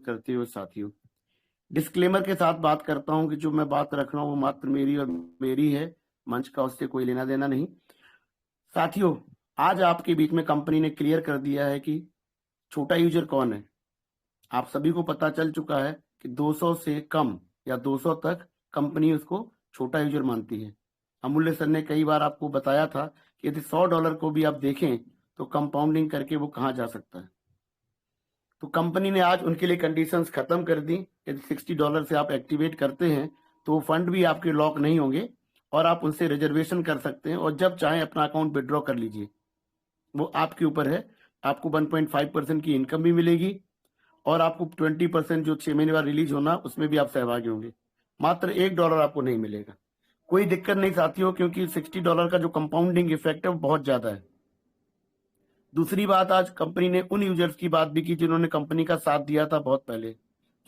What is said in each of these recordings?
करते हुए साथियों, डिस्क्लेमर के साथ बात करता हूं कि जो मैं बात रख रहा हूं वो मात्र मेरी और मेरी है, मंच का उससे कोई लेना देना नहीं। साथियों, आज आपके बीच में कंपनी ने क्लियर कर दिया है कि छोटा यूजर कौन है। आप सभी को पता चल चुका है कि 200 से कम या 200 तक कंपनी उसको छोटा यूजर मानती है। अमूल्य सर ने कई बार आपको बताया था कि यदि $100 को भी आप देखें तो कंपाउंडिंग करके वो कहाँ जा सकता है। तो कंपनी ने आज उनके लिए कंडीशंस खत्म कर दी। यदि $60 से आप एक्टिवेट करते हैं तो वो फंड भी आपके लॉक नहीं होंगे और आप उनसे रिजर्वेशन कर सकते हैं और जब चाहें अपना अकाउंट विड्रॉ कर लीजिए। वो आपके ऊपर है। आपको 1.5% की इनकम भी मिलेगी और आपको 20% जो 6 महीने बाद रिलीज होना उसमें भी आप सहभागी होंगे। मात्र $1 आपको नहीं मिलेगा। कोई दिक्कत नहीं साथियों, क्योंकि $60 का जो कंपाउंडिंग इफेक्ट है वो बहुत ज्यादा है। दूसरी बात, आज कंपनी ने उन यूजर्स की बात भी की जिन्होंने कंपनी का साथ दिया था बहुत पहले,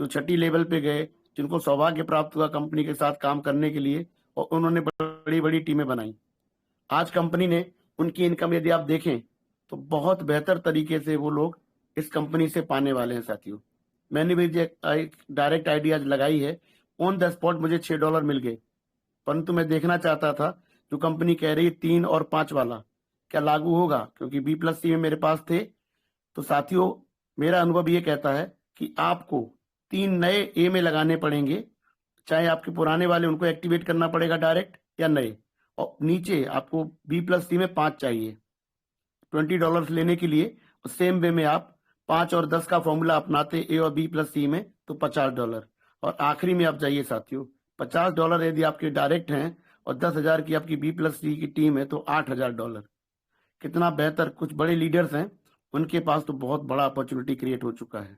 जो छठी लेवल पे गए, जिनको सौभाग्य प्राप्त हुआ कंपनी के साथ काम करने के लिए और उन्होंने बड़ी बड़ी टीमें बनाई। आज कंपनी ने उनकी इनकम यदि आप देखें तो बहुत बेहतर तरीके से वो लोग इस कंपनी से पाने वाले हैं साथियों। मैंने भी डायरेक्ट आईडी आज लगाई है, ऑन द स्पॉट मुझे $6 मिल गए। परंतु मैं देखना चाहता था जो कंपनी कह रही है 3 और 5 वाला क्या लागू होगा, क्योंकि B+C में मेरे पास थे। तो साथियों, मेरा अनुभव ये कहता है कि आपको 3 नए ए में लगाने पड़ेंगे, चाहे आपके पुराने वाले उनको एक्टिवेट करना पड़ेगा डायरेक्ट या नए, और नीचे आपको B+C में 5 चाहिए $20 लेने के लिए। सेम वे में आप 5 और 10 का फॉर्मूला अपनाते ए और B+C में तो $50। और आखिरी में आप जाइए साथियों, $50 यदि आपके डायरेक्ट हैं और 10,000 की आपकी B+C की टीम है तो $8,000। कितना बेहतर। कुछ बड़े लीडर्स हैं, उनके पास तो बहुत बड़ा अपॉर्चुनिटी क्रिएट हो चुका है।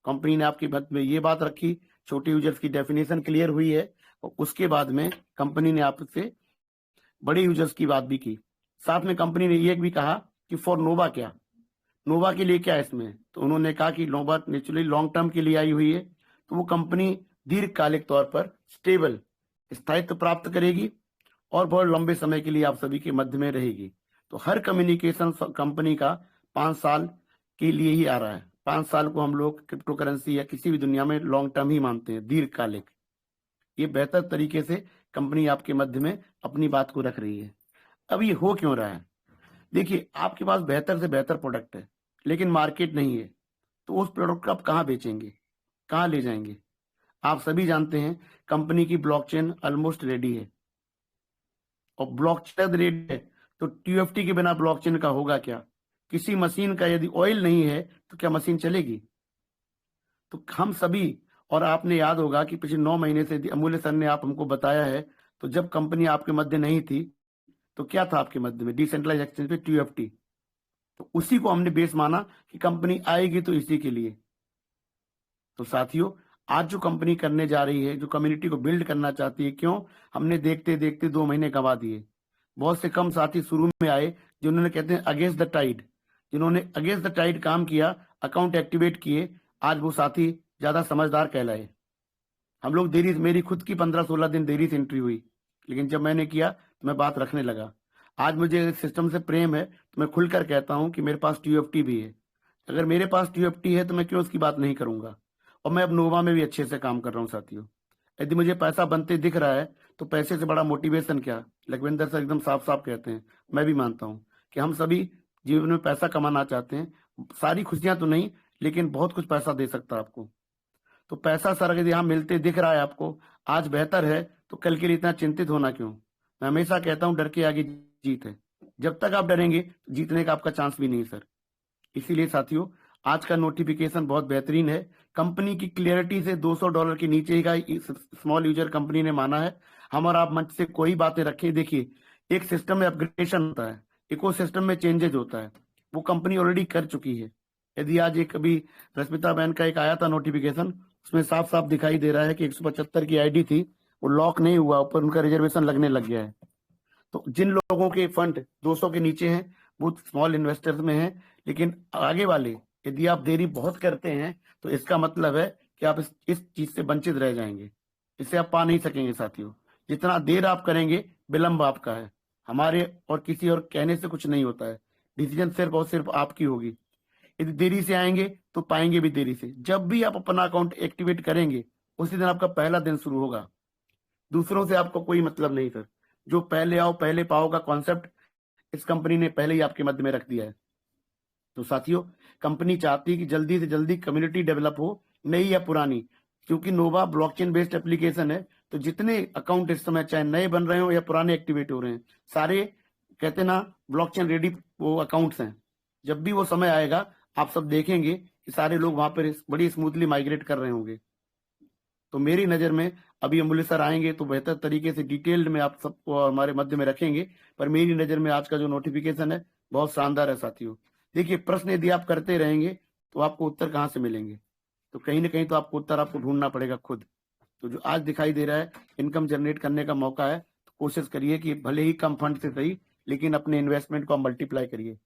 कंपनी ने आपके मत में ये बात रखी, छोटे यूजर्स की डेफिनेशन क्लियर हुई है और उसके बाद में कंपनी ने आपसे बड़े यूजर्स की बात भी की। साथ में कंपनी ने ये भी कहा कि फॉर नोवा क्या, नोवा के लिए क्या इसमें। तो उन्होंने कहा कि नोवा नेचुरली लॉन्ग टर्म के लिए आई हुई है, तो वो कंपनी दीर्घकालिक तौर पर स्टेबल स्थायित्व प्राप्त करेगी और बहुत लंबे समय के लिए आप सभी के मध्य में रहेगी। तो हर कम्युनिकेशन कंपनी का 5 साल के लिए ही आ रहा है। 5 साल को हम लोग क्रिप्टो करेंसी या किसी भी दुनिया में लॉन्ग टर्म ही मानते हैं, दीर्घकालिक। ये बेहतर तरीके से कंपनी आपके मध्य में अपनी बात को रख रही है। अब ये हो क्यों रहा है? देखिए, आपके पास बेहतर से बेहतर प्रोडक्ट है लेकिन मार्केट नहीं है, तो उस प्रोडक्ट को आप कहाँ बेचेंगे, कहाँ ले जाएंगे? आप सभी जानते हैं कंपनी की ब्लॉकचेन ऑलमोस्ट रेडी है और ब्लॉकचेन रेडी है तो TFT के बिना ब्लॉकचेन का होगा क्या? किसी मशीन का यदि ऑयल नहीं है तो क्या मशीन चलेगी? तो हम सभी, और आपने याद होगा कि पिछले 9 महीने से अमूल्य सर ने आप हमको बताया है, तो जब कंपनी आपके मध्य नहीं थी तो क्या था आपके मध्य में? डिसेंट्रलाइज एक्सचेंज पे TFT। तो उसी को हमने बेस माना कि कंपनी आएगी तो इसी के लिए। तो साथियों, आज जो कंपनी करने जा रही है, जो कम्युनिटी को बिल्ड करना चाहती है, क्यों हमने देखते देखते 2 महीने गंवा दिए। बहुत से कम साथी शुरू में आए जिन्होंने कहते हैं अगेंस्ट द टाइड, जिन्होंने अगेंस्ट द टाइड काम किया, अकाउंट एक्टिवेट किए, आज वो साथी ज्यादा समझदार कहलाए। हम लोग देरी, मेरी खुद की 15-16 दिन देरी से एंट्री हुई, लेकिन जब मैंने किया तो मैं बात रखने लगा। आज मुझे सिस्टम से प्रेम है तो मैं खुलकर कहता हूं कि मेरे पास TFT भी है। अगर मेरे पास TFT है तो मैं क्यों उसकी बात नहीं करूंगा। और मैं अब नोवा में भी अच्छे से काम कर रहा हूँ साथियों। यदि मुझे पैसा बनते दिख रहा है तो पैसे से बड़ा मोटिवेशन क्या? लखविंदर सर एकदम साफ साफ कहते हैं, मैं भी मानता हूँ कि हम सभी जीवन में पैसा कमाना चाहते हैं। सारी खुशियां तो नहीं, लेकिन बहुत कुछ पैसा दे सकता है आपको। तो पैसा सर यदि यहाँ मिलते दिख रहा है आपको, आज बेहतर है, तो कल के लिए इतना चिंतित होना क्यों? मैं हमेशा कहता हूँ डर के आगे जीत है। जब तक आप डरेंगे तो जीतने का आपका चांस भी नहीं सर। इसीलिए साथियों, आज का नोटिफिकेशन बहुत बेहतरीन है। कंपनी की क्लियरिटी से $200 के नीचे ही का स्मॉल यूजर कंपनी ने माना है। हम और आप मंच से कोई बातें रखें, देखिए एक सिस्टम में अपग्रेडेशन होता है, इको सिस्टम में चेंजेज होता है, वो कंपनी ऑलरेडी कर चुकी है। यदि आज एक अभी रश्मिता बहन का एक आया था नोटिफिकेशन, उसमें साफ साफ दिखाई दे रहा है कि 175 की आईडी थी, वो लॉक नहीं हुआ, ऊपर उनका रिजर्वेशन लगने लग गया है। तो जिन लोगों के फंड 200 के नीचे हैं वो स्मॉल इन्वेस्टर्स में हैं, लेकिन आगे वाले यदि आप देरी बहुत करते हैं तो इसका मतलब है कि आप इस चीज से वंचित रह जाएंगे। इसे आप पा नहीं सकेंगे साथियों। जितना देर आप करेंगे विलंब आपका है, हमारे और किसी और कहने से कुछ नहीं होता है। डिसीजन सिर्फ और सिर्फ आपकी होगी। यदि देरी से आएंगे तो पाएंगे भी देरी से। जब भी आप अपना अकाउंट एक्टिवेट करेंगे उसी दिन आपका पहला दिन शुरू होगा। दूसरों से आपको कोई मतलब नहीं सर। जो पहले आओ पहले पाओ का कॉन्सेप्ट इस कंपनी ने पहले ही आपके मध्य में रख दिया है। तो साथियों, कंपनी चाहती है कि जल्दी से जल्दी कम्युनिटी डेवलप हो, नई या पुरानी। क्योंकि नोवा ब्लॉकचेन बेस्ड एप्लीकेशन है, तो जितने अकाउंट इस समय चाहे नए बन रहे हो या पुराने एक्टिवेट हो रहे हैं, सारे कहते ना ब्लॉकचेन रेडी वो अकाउंट्स हैं। जब भी वो समय आएगा आप सब देखेंगे कि सारे लोग वहां पर बड़ी स्मूथली माइग्रेट कर रहे होंगे। तो मेरी नजर में अभी अमूल्य सर आएंगे तो बेहतर तरीके से डिटेल्ड में आप सबको हमारे मध्य में रखेंगे, पर मेरी नजर में आज का जो नोटिफिकेशन है बहुत शानदार है साथियों। देखिए, प्रश्न यदि आप करते रहेंगे तो आपको उत्तर कहाँ से मिलेंगे? तो कहीं ना कहीं तो आपको उत्तर आपको ढूंढना पड़ेगा खुद। तो जो आज दिखाई दे रहा है इनकम जनरेट करने का मौका है, तो कोशिश करिए कि भले ही कम फंड से सही, लेकिन अपने इन्वेस्टमेंट को मल्टीप्लाई करिए।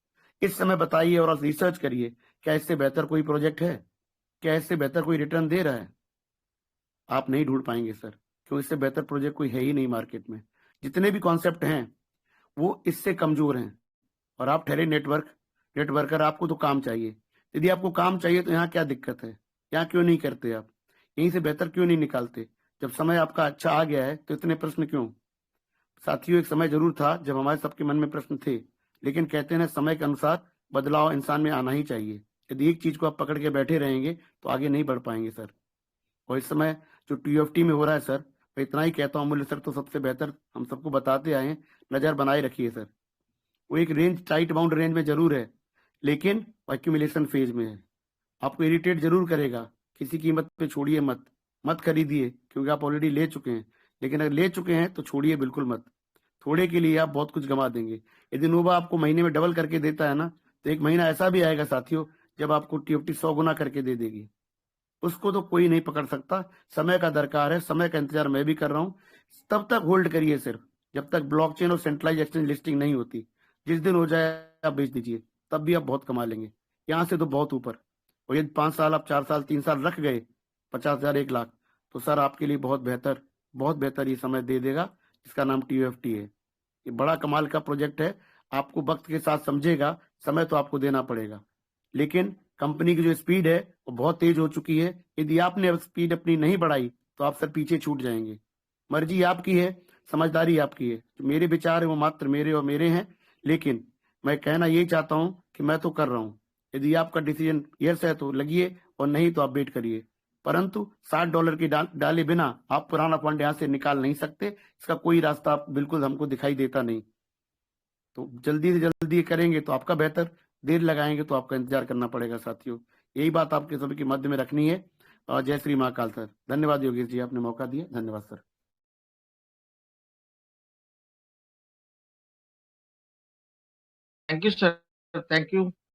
इस समय बताइए और रिसर्च करिए, क्या इससे बेहतर कोई प्रोजेक्ट है? क्या इससे बेहतर कोई रिटर्न दे रहा है? आप नहीं ढूंढ पाएंगे सर, क्यों? इससे बेहतर प्रोजेक्ट कोई है ही नहीं मार्केट में। जितने भी कॉन्सेप्ट हैं वो इससे कमजोर हैं। और आप ठहरे नेटवर्कर, आपको तो काम चाहिए। यदि आपको काम चाहिए तो यहाँ क्या दिक्कत है? यहाँ क्यों नहीं करते आप? यहीं से बेहतर क्यों नहीं निकालते? जब समय आपका अच्छा आ गया है तो इतने प्रश्न क्यों? साथियों, एक समय जरूर था जब हमारे सबके मन में प्रश्न थे, लेकिन कहते हैं समय के अनुसार बदलाव इंसान में आना ही चाहिए। यदि एक चीज को आप पकड़ के बैठे रहेंगे तो आगे नहीं बढ़ पाएंगे सर। और इस समय जो टीएफटी में हो रहा है सर, मैं इतना ही कहता हूँ, अमूल्य सर तो सबसे बेहतर हम सबको बताते आए हैं, नजर बनाए रखिए सर। वो एक रेंज, टाइट बाउंड रेंज में जरूर है, लेकिन एक्यूमुलेशन फेज में है। आपको इरिटेट जरूर करेगा, किसी कीमत पे छोड़िए मत। मत खरीदिए क्योंकि आप ऑलरेडी ले चुके हैं, लेकिन अगर ले चुके हैं तो छोड़िए बिल्कुल मत। थोड़े के लिए आप बहुत कुछ गंवा देंगे। यदि नोवा आपको महीने में डबल करके देता है ना, तो एक महीना ऐसा भी आएगा साथियों जब आपको टीएफटी 100 गुना करके दे देगी। उसको तो कोई नहीं पकड़ सकता। समय का दरकार है, समय का इंतजार मैं भी कर रहा हूं। तब तक होल्ड करिए सिर्फ, जब तक ब्लॉकचेन और सेंट्रलाइज एक्सचेंज लिस्टिंग नहीं होती। जिस दिन हो जाए आप बेच दीजिए, तब भी आप बहुत कमा लेंगे, यहाँ से तो बहुत ऊपर। और यदि 5 साल, आप 4 साल, 3 साल रख गए 50,000, 1 लाख, तो सर आपके लिए बहुत बेहतर ये समय दे देगा। इसका नाम टीयूएफटी है। ये बड़ा कमाल का प्रोजेक्ट है। आपको वक्त के साथ समझेगा, समय तो आपको देना पड़ेगा, लेकिन कंपनी की जो स्पीड है वो बहुत तेज हो चुकी है। यदि आपने अब स्पीड अपनी नहीं बढ़ाई तो आप सर पीछे छूट जाएंगे। मर्जी आपकी है, समझदारी आपकी है। जो मेरे विचार है वो मात्र मेरे और मेरे हैं, लेकिन मैं कहना यही चाहता हूं कि मैं तो कर रहा हूं। यदि आपका डिसीजन यस है तो लगिए, और नहीं तो आप वेट करिए। परंतु $60 की डाले बिना आप पुराना फंड यहाँ से निकाल नहीं सकते। इसका कोई रास्ता बिल्कुल हमको दिखाई देता नहीं। तो जल्दी से जल्दी करेंगे तो आपका बेहतर, देर लगाएंगे तो आपका इंतजार करना पड़ेगा साथियों। यही बात आपके सभी के मध्य में रखनी है। और जय श्री महाकाल सर। धन्यवाद योगेश जी, आपने मौका दिया। धन्यवाद sir. Thank you sir, thank you.